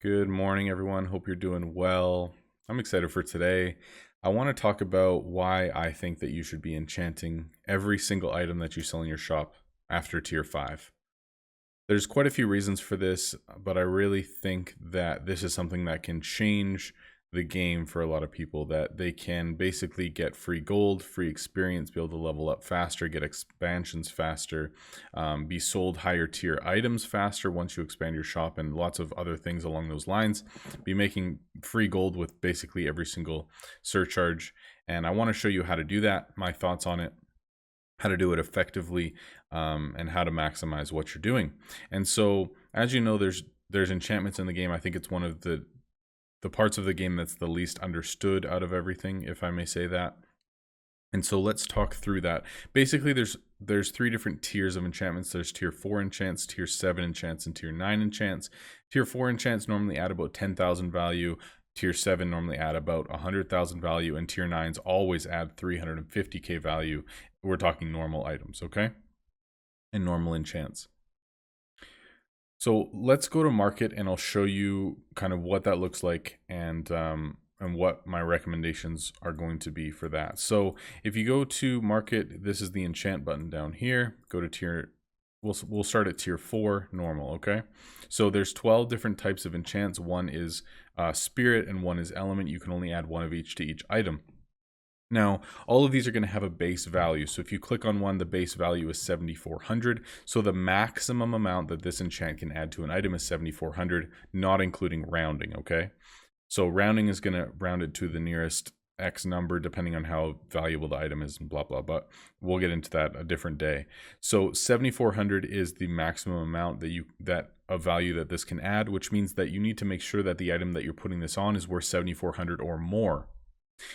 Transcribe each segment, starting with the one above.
Good morning, everyone. Hope you're doing well. I'm excited for today. I want to talk about why I think that you should be enchanting every single item that you sell in your shop after tier 5. There's quite a few reasons for this, but I really think that this is something that can change the game for a lot of people, that they can basically get free gold, free experience, be able to level up faster, get expansions faster, be sold higher tier items faster once you expand your shop, and lots of other things along those lines. Be making free gold with basically every single surcharge. And I want to show you how to do that, my thoughts on it, how to do it effectively, and how to maximize what you're doing. And so, as you know, there's enchantments in the game. I think it's one of the parts of the game that's the least understood out of everything, if I may say that. And so let's talk through that. Basically, there's three different tiers of enchantments. There's tier 4 enchants, tier 7 enchants, and tier 9 enchants. Tier 4 enchants normally add about 10,000 value. Tier 7 normally add about 100,000 value, and tier 9s always add 350k value. We're talking normal items, okay? And normal enchants. So let's go to market, and I'll show you kind of what that looks like and what my recommendations are going to be for that. So if you go to market, this is the enchant button down here. Go to tier. We'll start at tier 4 normal. Okay. So there's 12 different types of enchants. One is spirit and one is element. You can only add one of each to each item. Now, all of these are going to have a base value. So if you click on one, the base value is 7,400. So the maximum amount that this enchant can add to an item is 7,400, not including rounding, okay? So rounding is going to round it to the nearest X number, depending on how valuable the item is and blah, blah, blah. We'll get into that a different day. So 7,400 is the maximum amount that of value that this can add, which means that you need to make sure that the item that you're putting this on is worth 7,400 or more.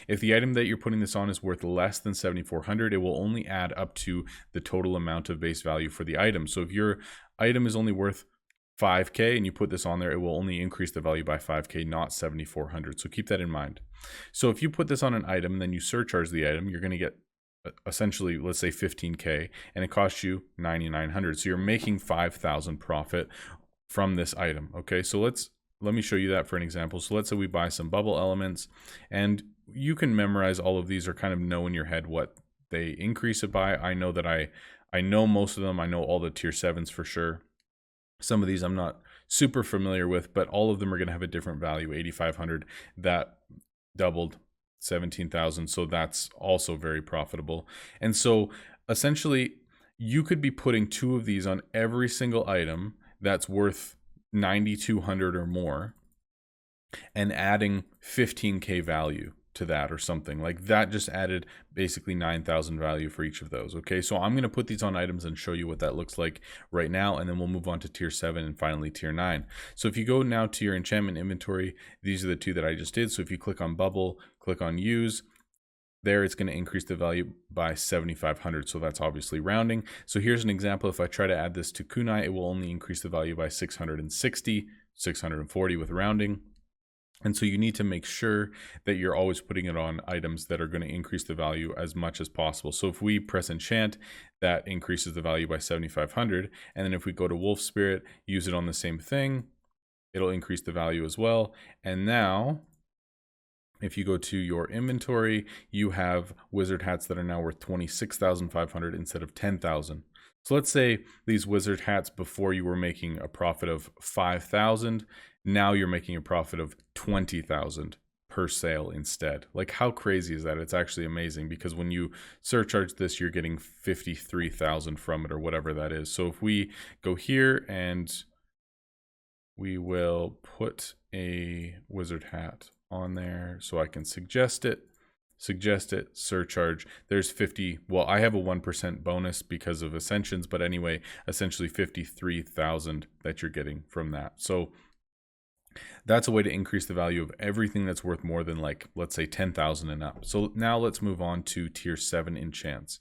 If the item that you're putting this on is worth less than 7,400, it will only add up to the total amount of base value for the item. So if your item is only worth 5k and you put this on there, it will only increase the value by 5k, not 7,400. So keep that in mind. So if you put this on an item, then you surcharge the item, you're going to get essentially, let's say 15k, and it costs you 9,900. So you're making 5,000 profit from this item. Okay, so let me show you that for an example. So let's say we buy some bubble elements, and you can memorize all of these or kind of know in your head what they increase it by. I know that I know most of them. I know all the tier 7s for sure. Some of these I'm not super familiar with, but all of them are going to have a different value. 8,500, that doubled 17,000. So that's also very profitable. And so essentially you could be putting 2 of these on every single item that's worth 9,200 or more and adding 15k value to that or something like that. Just added basically 9,000 value for each of those. Okay, so I'm going to put these on items and show you what that looks like right now, and then we'll move on to tier 7 and finally tier 9. So if you go now to your enchantment inventory, these are the 2 that I just did. So if you click on bubble, click on use, there it's going to increase the value by 7,500. So that's obviously rounding. So here's an example. If I try to add this to kunai, it will only increase the value by 660, 640 with rounding. And so you need to make sure that you're always putting it on items that are going to increase the value as much as possible. So if we press enchant, that increases the value by 7,500. And then if we go to wolf spirit, use it on the same thing, it'll increase the value as well. And now if you go to your inventory, you have wizard hats that are now worth 26,500 instead of 10,000. So let's say these wizard hats, before you were making a profit of 5,000, now you're making a profit of 20,000 per sale instead. Like, how crazy is that? It's actually amazing, because when you surcharge this, you're getting 53,000 from it or whatever that is. So if we go here and we will put a wizard hat on there so I can suggest it, surcharge, there's 50, well, I have a 1% bonus because of ascensions, but anyway, essentially 53,000 that you're getting from that. So that's a way to increase the value of everything that's worth more than, like, let's say 10,000 and up. So now let's move on to tier 7 enchants.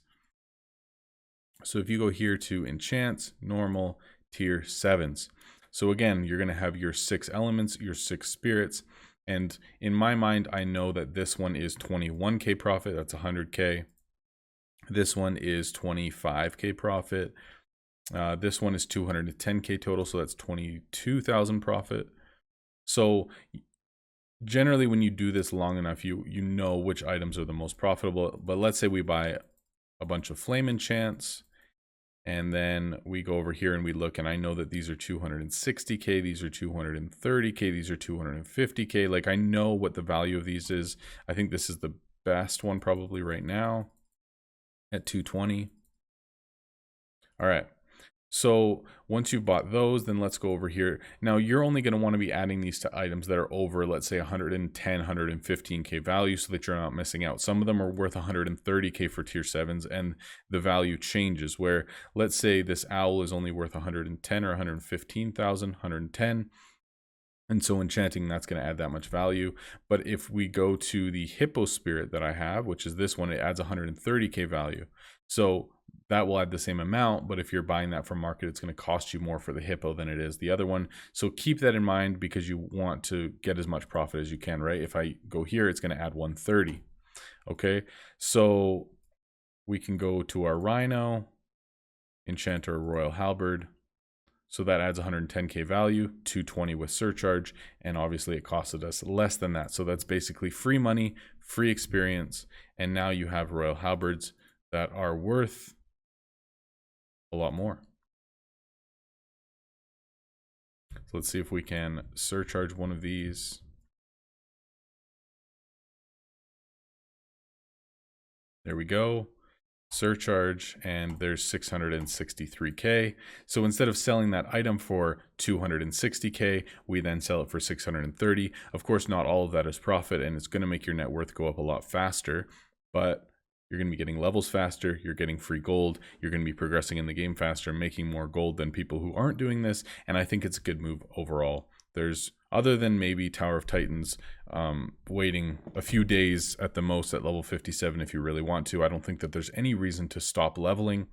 So if you go here to enchants, normal, tier 7s. So again, you're going to have your 6 elements, your 6 spirits. And in my mind, I know that this one is 21k profit. That's 100k. This one is 25k profit. This one is 210k total. So that's 22,000 profit. So generally when you do this long enough, you know which items are the most profitable. But let's say we buy a bunch of flame enchants, and then we go over here and we look, and I know that these are 260k, these are 230k, these are 250k. Like, I know what the value of these is. I think this is the best one probably right now at 220. All right. So once you've bought those, then let's go over here. Now you're only going to want to be adding these to items that are over, let's say 110, 115k value, so that you're not missing out. Some of them are worth 130k for tier 7s, and the value changes, where let's say this owl is only worth 110 or 115,000, 110. And so enchanting, that's going to add that much value. But if we go to the hippo spirit that I have, which is this one, it adds 130k value. So that will add the same amount, but if you're buying that from market, it's going to cost you more for the hippo than it is the other one. So keep that in mind, because you want to get as much profit as you can, right? If I go here, it's going to add 130. Okay, so we can go to our rhino, enchant our royal halberd. So that adds 110k value, 220 with surcharge, and obviously it costed us less than that. So that's basically free money, free experience, and now you have royal halberds that are worth a lot more. So let's see if we can surcharge one of these. There we go. Surcharge, and there's 663k. So instead of selling that item for 260k, we then sell it for 630. Of course, not all of that is profit, and it's going to make your net worth go up a lot faster, but you're going to be getting levels faster, you're getting free gold, you're going to be progressing in the game faster, making more gold than people who aren't doing this, and I think it's a good move overall. There's, other than maybe Tower of Titans, waiting a few days at the most at level 57 if you really want to, I don't think that there's any reason to stop leveling.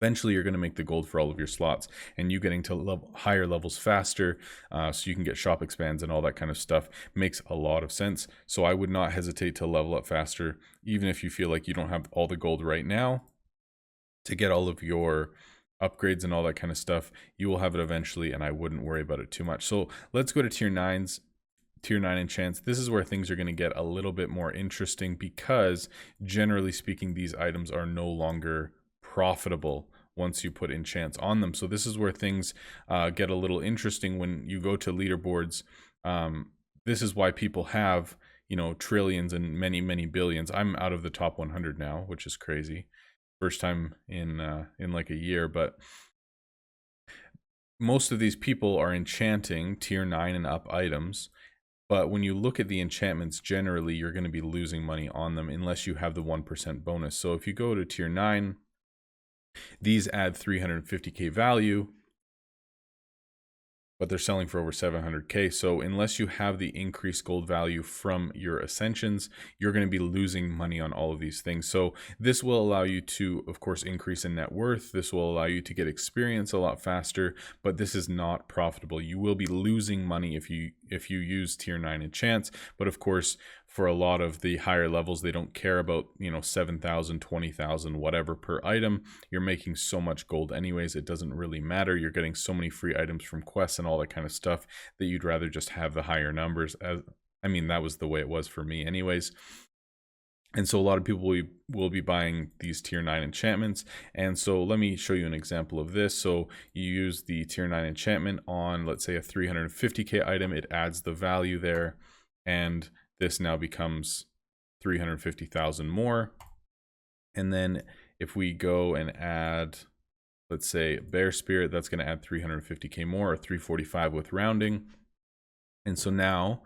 Eventually, you're going to make the gold for all of your slots, and you getting to higher levels faster, so you can get shop expands and all that kind of stuff, makes a lot of sense. So I would not hesitate to level up faster, even if you feel like you don't have all the gold right now to get all of your upgrades and all that kind of stuff. You will have it eventually, and I wouldn't worry about it too much. So let's go to tier 9s. Tier 9 enchants. This is where things are going to get a little bit more interesting, because generally speaking, these items are no longer profitable once you put enchants on them. So this is where things get a little interesting when you go to leaderboards. This is why people have, you know, trillions and many billions. I'm out of the top 100 now, which is crazy. First time in like a year, but most of these people are enchanting tier 9 and up items. But when you look at the enchantments, generally you're going to be losing money on them unless you have the 1% bonus. So if you go to tier 9, these add 350k value, but they're selling for over 700k. So unless you have the increased gold value from your ascensions, you're going to be losing money on all of these things. So this will allow you to, of course, increase in net worth. This will allow you to get experience a lot faster, but this is not profitable. You will be losing money if you use tier 9 enchants. But of course, for a lot of the higher levels, they don't care about, you know, 7,000, 20,000, whatever per item. You're making so much gold anyways, it doesn't really matter. You're getting so many free items from quests and all that kind of stuff that you'd rather just have the higher numbers. I mean, that was the way it was for me anyways. And so a lot of people will be buying these tier 9 enchantments. And so let me show you an example of this. So you use the tier 9 enchantment on, let's say, a 350k item. It adds the value there, and this now becomes 350,000 more. And then if we go and add, let's say, Bear Spirit, that's going to add 350k more, or 345 with rounding. And so now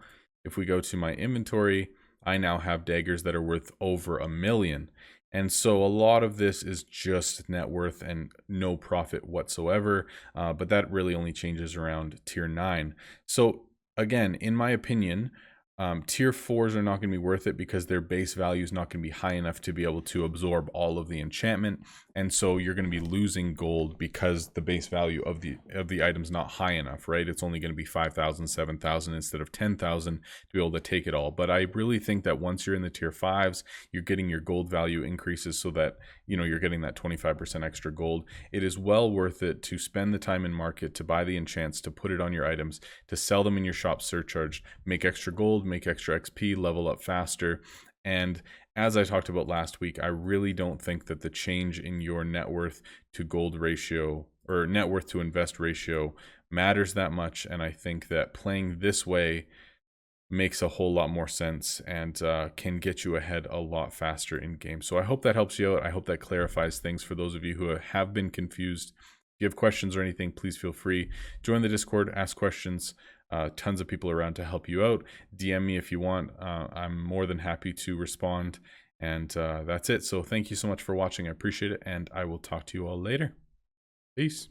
if we go to my inventory, I now have daggers that are worth over 1 million. And so a lot of this is just net worth and no profit whatsoever. But that really only changes around tier 9. So again, in my opinion, Tier 4s are not going to be worth it because their base value is not going to be high enough to be able to absorb all of the enchantment, and so you're going to be losing gold because the base value of the item is not high enough, right? It's only going to be 5,000, 7,000 instead of 10,000 to be able to take it all. But I really think that once you're in the tier 5s, you're getting your gold value increases so that you're getting that 25% extra gold. It is well worth it to spend the time in market to buy the enchants, to put it on your items, to sell them in your shop surcharged, make extra gold, make extra XP, level up faster. And as I talked about last week, I really don't think that the change in your net worth to gold ratio or net worth to invest ratio matters that much. And I think that playing this way makes a whole lot more sense and can get you ahead a lot faster in game. So I hope that helps you out. I hope that clarifies things for those of you who have been confused. If you have questions or anything, please feel free. Join the Discord, ask questions. Tons of people around to help you out. DM me if you want. I'm more than happy to respond. And that's it. So thank you so much for watching. I appreciate it. And I will talk to you all later. Peace.